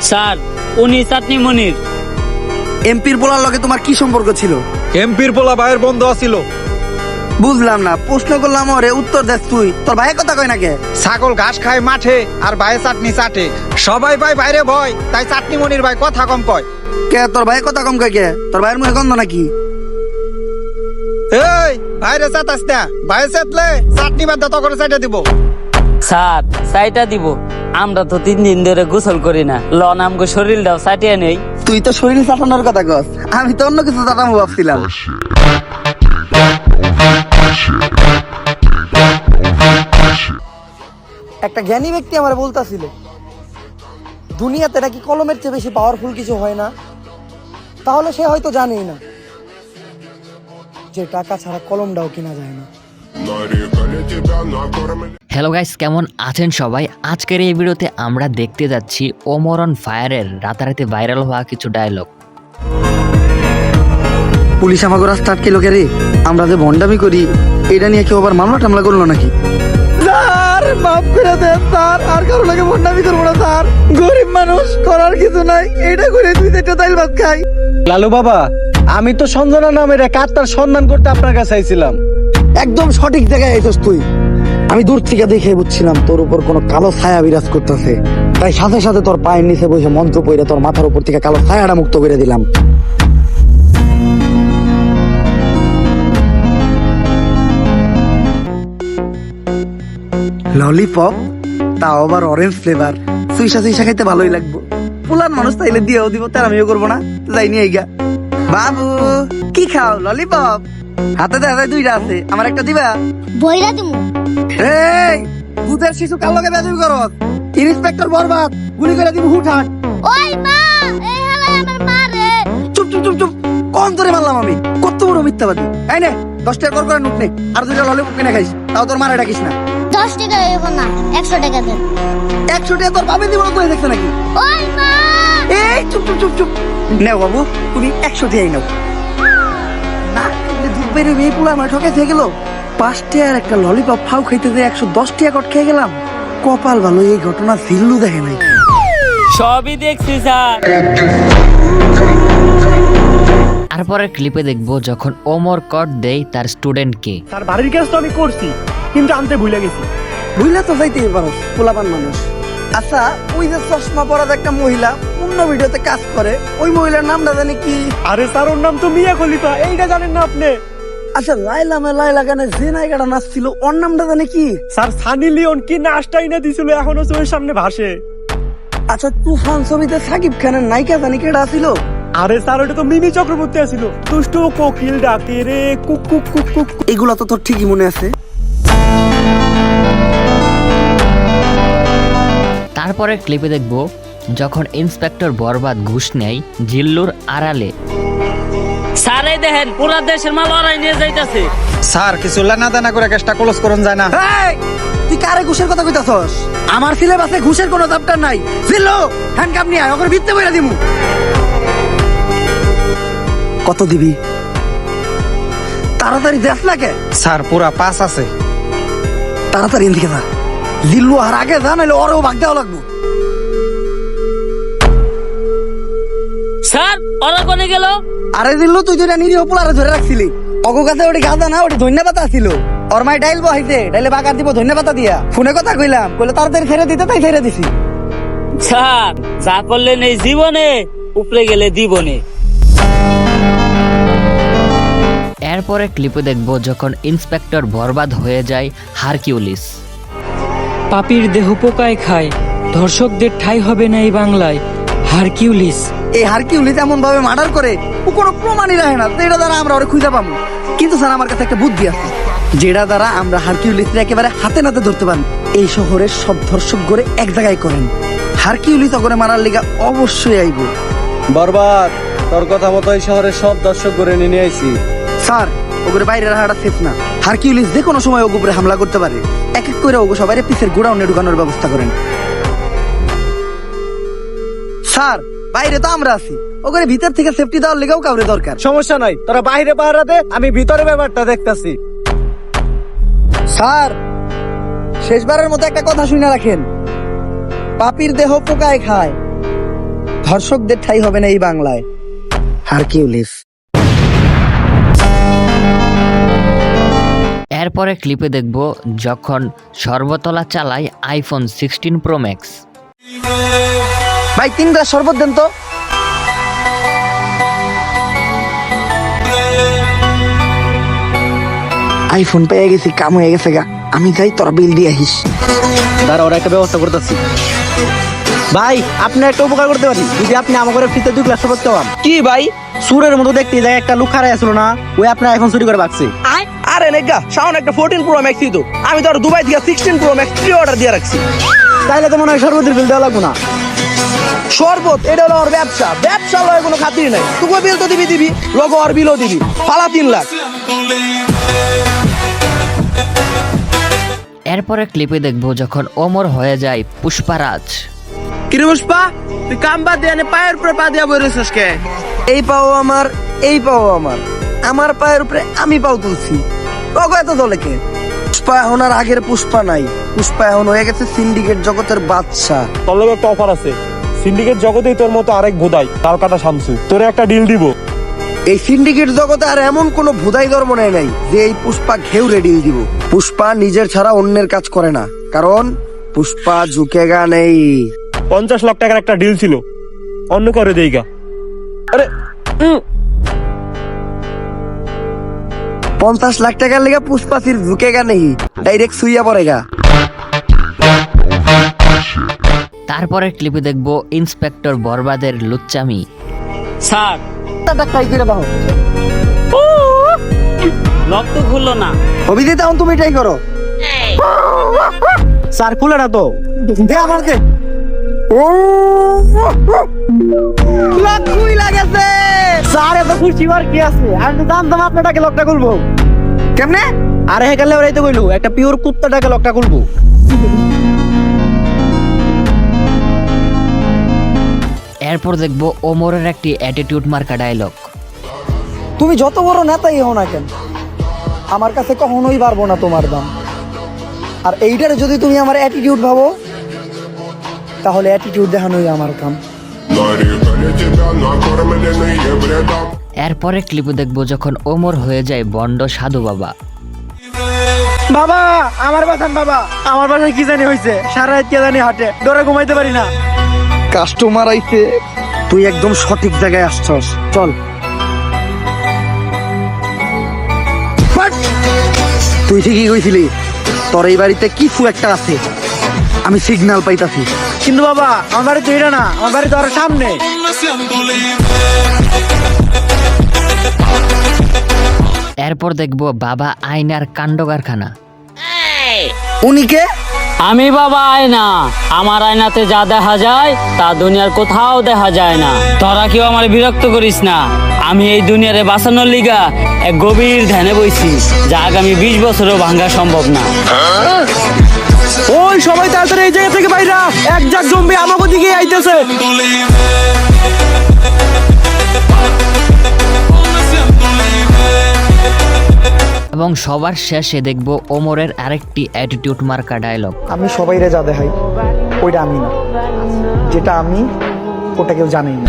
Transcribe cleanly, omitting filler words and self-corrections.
Sir উনি চাটনি মনির। এমপির পোলার লগে তোমার কি সম্পর্ক ছিল? এমপির পোলা ভাইয়ের বন্ধু আছিল। বুঝলাম না, প্রশ্ন করলাম ওরে উত্তর দেখ তুই। তোর ভাইয়ের কথা কয় না কে? ছাগল ঘাস খায় মাঠে আর ভাইয়ে চাটনি চাটে। সবাই ভাই বাইরে ভয়, তাই চাটনি মনির ভাই কথা কম কয়। কে তোর ভাইয়ের কথা কম কয় কে? তোর ভাইয়ের মুখে গন্ধ নাকি? এই ভাইরে চাটাস না, ভাইয়ে চাটলে চাটনি বাদ দত করে চাইটা দিব। স্যার চাইটা দিব, আমরা তো 3 দিন ধরে গোসল করি না, লন আমগো শরীরটাও চাটিয়ে নেই। তুই তো শরীর চাটানোর কথা কস, আমি তো অন্য কিছু চাটাবো ভাবছিলাম। একটা জ্ঞানী ব্যক্তি আমার বলতাছিল, দুনিয়াতে নাকি কলমের চেয়ে বেশি পাওয়ারফুল কিছু হয় না। তাহলে সে হয়তো জানেই না যে টাকা ছাড়া কলমটাও কিনা যায় না। হ্যালো গাইস, কেমন আছেন সবাই? আজকের এই ভিডিওতে আমরা দেখতে যাচ্ছি ওমর অন ফায়ারের রাতারাতি ভাইরাল হওয়া কিছু ডায়লগ। পুলিশ আমাকে রাস্তা আটকে লোকে রে, আমরা যে ভন্ডামি করি এটা নিয়ে কেউ আবার মামলা টামলা করলো নাকি? স্যার মাফ করে দেন স্যার, আর কারো লাগে ভন্ডামি করবো না স্যার। গরিব মানুষ, করার কিছু নাই, এটা করে 2-4টা তাইল ভাত খাই। লালু বাবা, আমি তো সঞ্জনা নামের এক আত্মার সন্ধান করতে আপনার কাছে আইছিলাম। একদম সঠিক জায়গায় আইছস তুই। আমি দূর থেকে দেখে বুঝছিলাম তোর উপর কোনো কালো ছায়া বিরাজ করতেছে, তাই সাথে সাথে তোর পায়ের নিচে বসে মন্ত্র পড়ে তোর মাথার উপর থেকে কালো ছায়াটা মুক্ত করে দিলাম। ললিপপ, তাও আবার অরেঞ্জ ফ্লেভার, সুইসা সুইসা খাইতে ভালোই লাগবো। পুলার মানুষ তাইলে দিয়েও দিব, তার আমিও করবো না, যাই নিয়ে গা। বাবু কি খাও? ললিপপ হাতে দেখা যায় 2টা আছে, আমার একটা দিবা? বইরা দিমু। এই দুধের শিশু কার লগে বেয়াদবি করস? ইন্সপেক্টর বরবাদ, গুলি করে দিব হুটহাট। ওই মা, এই হালাই আমার মা রে। চুপ চুপ চুপ চুপ, কোন ধরে মারলাম আমি? কত বড় মিথ্যাবাদী! এই নে 10 টাকা করে নোট নে, আর 2টা ললিপপ কিনে খাইস, তাও তোর মারে ডাকিস না। 10 টাকা দেব না, 100 টাকা দেন। 100 টাকা তোর ভাবে দিব না, তুই দেখছ নাকি? ওই মা, এই চুপ চুপ চুপ চুপ, নেও বাবু তুমি 100 টাকাই নাও। না দুধ বেড়ে মেয়ে পুলা আমার ঠকে থেকে গেল। 5 টাকার একটা ললিপপ ফাউ খাইতে যে 110 টাকা কট খেয়ে গেলাম। কপাল ভালো, এই ঘটনা জিল্লু দেখে নাই। সবই দেখছি স্যার। তারপরের ক্লিপে দেখবো যখন ওমর কট দেয় তার স্টুডেন্টকে। তার বাড়ির কাজ তো আমি করছি, কিন্তু আনতে ভুলে গেছি। বুঝলে তো যাইতেই পারো, পোলাপান মানুষ। আচ্ছা ওই যে চশমা পরা একটা মহিলা অন্য ভিডিওতে কাজ করে, ওই মহিলার নামটা জানি কি? আরে স্যার, ওর নাম তো মিয়া খলিফা, এইটা জানেন না আপনি? আচ্ছা লাইলা গানে যে নায়িকাটা নাচছিল ওর নামটা জানি কি? স্যার সানি লিওন কি নাচটাই না দিছিল, এখনো চোখের সামনে ভাসে। আচ্ছা তুফান ছবিতে সাকিব খানের নায়িকা জানি কেডা ছিল? আরে স্যার, ওটা তো মিমি চক্রবর্তী আছিল। দুষ্টু কোকিল ডাকে রে কুক কুক কুক কুক। এগুলা তো তোর ঠিকই মনে আছে। তারপরে ক্লিপে দেখবো যখন ইন্সপেক্টর বরবাদ ঘুষ নেয় জিল্লুর আড়ালে। স্যার এই দেখেন পুরা দেশের মাল ওরাই নিয়ে যাইতাছে। স্যার কিছু লানা দানা করে কেসটা ক্লোজ করুন যায় না। এই, তুই কারে ঘুষের কথা কইতাছস? আমার সিলেবাসে ঘুষের কোনো চ্যাপ্টার নাই। জিল্লু হ্যান্ডকাপ নিয়ে আয়, ওকে ভিত্তে বইরা দিমু। কত দিবি? তাড়াতাড়ি দেখ না কে? স্যার পুরা 5 আছে। তাড়াতাড়ি এদিকে যা, লিল্লু আর আগে যা, নাহলে ওরও ভাগ দেওয়া লাগবো। স্যার ওরা কোনে গেল? আরে দিল্লু, তুই যেটা নিরীহ পোলারে ধরে রাখছিলি, অগো কাছে ওটি গাঁদা না, ওটি ধন্যবাদ ছিল। ওর মাই ডাইল বহাইছে, ডাইলে বাগার দিব ধন্যবাদ দিয়া। ফোনে কথা কইলাম, কইলে তাড়াতাড়ি ছেড়ে দিতে, তাই ছেড়ে দিছি। স্যার যা করলেন এই জীবনে, উপরে গেলে দিবনে। এরপরে ক্লিপে দেখবো যখন ইন্সপেক্টর বরবাদ হয়ে যায় হারকিউলিস। পাপীর দেহ পোকায় খায়, ধর্ষকদের ঠাঁই হবে না এই বাংলায়। হারকিউলিস। এই হারকিউলিস এমন ভাবে মার্ডার করে, ও কোনো প্রমাণই রাখে না, যেটা দ্বারা আমরা ওরে খুঁজে পাবো। কিন্তু স্যার আমার কাছে একটা বুদ্ধি আছে, যেটা দ্বারা আমরা হারকিউলিসকে একেবারে হাতে নাতে ধরতে পারি। এই শহরের সব ধর্ষক গড়ে এক জায়গায় করেন, হারকিউলিস ওগরে মারার লিগা অবশ্যই আইব। বরবাদ, তোর কথা মতো এই শহরের সব দর্শক করে নিয়ে আইছি। স্যার ওগরে বাইরে রাখাটা সেফ না, হারকিউলিস যে কোনো সময় ওগো উপরে হামলা করতে পারে। এক এক করে ওগো সবাই পিসের গোডাউনে ঢুকানোর ব্যবস্থা করেন। স্যার বাইরে তো আমরা আছি, ওখানে ভিতর থেকে সেফটি দেওয়ার লেগেও কাউরে দরকার। সমস্যা নাই, তোরা বাইরে পাহারা দে, আমি ভিতরে ব্যাপারটা দেখতাছি। স্যার শেষবারের মতো একটা কথা শুনে রাখেন, পাপীর দেহ পোকায় খায়, ধর্ষকদের ঠাঁই হবে না এই বাংলায়। হারকিউলিস। এরপরে ক্লিপে দেখব যখন সর্বতলা চালায় আইফোন 16 প্রো ম্যাক্স। ভাই 3 গ্লাস শরবত দেন তো। আইফোন পেয়ে গেছি, কাম হয়ে গেছে গা। আমি যাই, তোরা বিল দিয়ে আহিস। দাঁড়া, ওরা একটা ব্যবস্থা করতেছি। ভাই, আপনি একটা উপকার করতে পারি, যদি আপনি আমাকে ফ্রিতে 2 গ্লাস শরবত খাওয়ান। কি ভাই, সুরের মতো দেখতে যায় একটা লোক খারাই আসলো না, ওই আপনার আইফোন চুরি করে ভাগছে। আরে নেগা, সাউন্ড একটা 14 প্রো ম্যাক্স তো, আমি তো আর দুবাই থেকে 16 প্রো ম্যাক্স প্রি অর্ডার দিয়ে রাখছি। তাইলে তো মনে হয় শরবতের বিল দেওয়া লাগবে না। শরবত এটা হলো আমার ব্যবসা, ব্যবসা লয় কোনো খাতির নাই। তুই বিল তো দিবি, লোক আর বিলও দিবি, ফালা 3 লাখ। এরপরে ক্লিপে দেখব যখন ওমর হয়ে যায় পুষ্পারাজ। কিরে পুষ্পা, তুই কাম বাদ দিয়ে পায়ের উপরে পা দিয়া বই রয়েছিস কে? এই পাও আমার, এই পাও আমার, আমার পায়ের উপরে আমি পাও তুলছি। তখন এত দলে কে? পুষ্পা এখন আর আগের পুষ্পা নাই। পুষ্পা এখন হয়ে গেছে সিন্ডিকেট জগতের বাদশা। তোর লগে একটা অফার আছে, সিন্ডিকেট জগতেই তোর মতো আরেক ভোদাই কালকাটা শামসু, তোরে একটা ডিল দিব। এই সিন্ডিকেট জগতে আর এমন কোন ভুদাই ধর্ম নেই নাই যে এই পুষ্পা ঘেউ রেডিল দিব। পুষ্পা নিজের ছাড়া অন্যের কাজ করে না, কারণ পুষ্পা ঝুঁকেগা নেই। 50 লাখ টাকার একটা ডিল ছিল, অন্য করে দেইগা। আরে 50 লাখ টাকার লেগে পুষ্পা সির ঝুঁকেগা নেই, ডাইরেক্ট সুইয়া পড়েগা। তারপরে ক্লিপে দেখব ইন্সপেক্টর বরবাদের লুচ্চামি। স্যার লক তো খুললো না। অভিজিৎ, এখন তুমি এটাই করো। স্যার খুলে না তো, দে আমার দে। লক খুই লাগেছে। স্যার এত খুশি আর কি আছে, আমি তো জানতাম আপনাটাকে লকটা খুলবো। কেমনে? আরে হেকালে ওরাই তো কইলো একটা পিওর কুত্তাটাকে লকটা খুলবো। এরপর দেখব ওমরের একটি অ্যাটিটিউড মার্কা ডায়লগ। তুমি যত বড় নেতাই হও না কেন, আমার কাছে কখনোই পারবো না তোমার দাম। আর এইটার যদি তুমি আমার অ্যাটিটিউড ভাবো, তাহলে অ্যাটিটিউড দেখানোই আমার কাম। এরপরে ক্লিপে দেখব যখন ওমর হয়ে যায় বন্ড সাধু বাবা। বাবা, আমার বাসান বাবা, আমার বাসায় কি জানি হয়েছে, সারা রাত কে জানি হাটে, ডরে ঘুমাইতে পারি না। কাস্টমার আইছে, তুই একদম সঠিক জায়গায় আসছস। চল। তুই ঠিকই কইছিলি, তোর এই বাড়িতে কিছু একটা আছে, আমি সিগন্যাল পাইতাছি। কিন্তু বাবা, আমার বাড়ি তো এটা না, আমার বাড়ি তো আরো সামনে। এরপর দেখব বাবা আয়নার কাণ্ড কারখানা। উনিকে আমি বাবা আয়না, আমার আয়নাতে যা দেখা যায় তা দুনিয়ার কোথাও দেখা যায় না। তোরা কেউ আমার বিরক্ত করিস না, আমি এই দুনিয়ারে বাঁচানোর লিগা এক গভীর ধ্যানে বইছি, যা আগামী 20 বছরও ভাঙা সম্ভব না। ওই সবাই তাড়াতাড়ি এই জায়গা থেকে বাইরা, এক জাক জম্বি আমাকে দিকে আইতেছে। এবং সবার শেষে দেখব ওমরের আরেকটি অ্যাটিটিউড মার্কা ডায়লগ। আমি সবাইরে যা দেখাই, ওইটা আমি না, যেটা আমি ওটা কেউ জানেই না।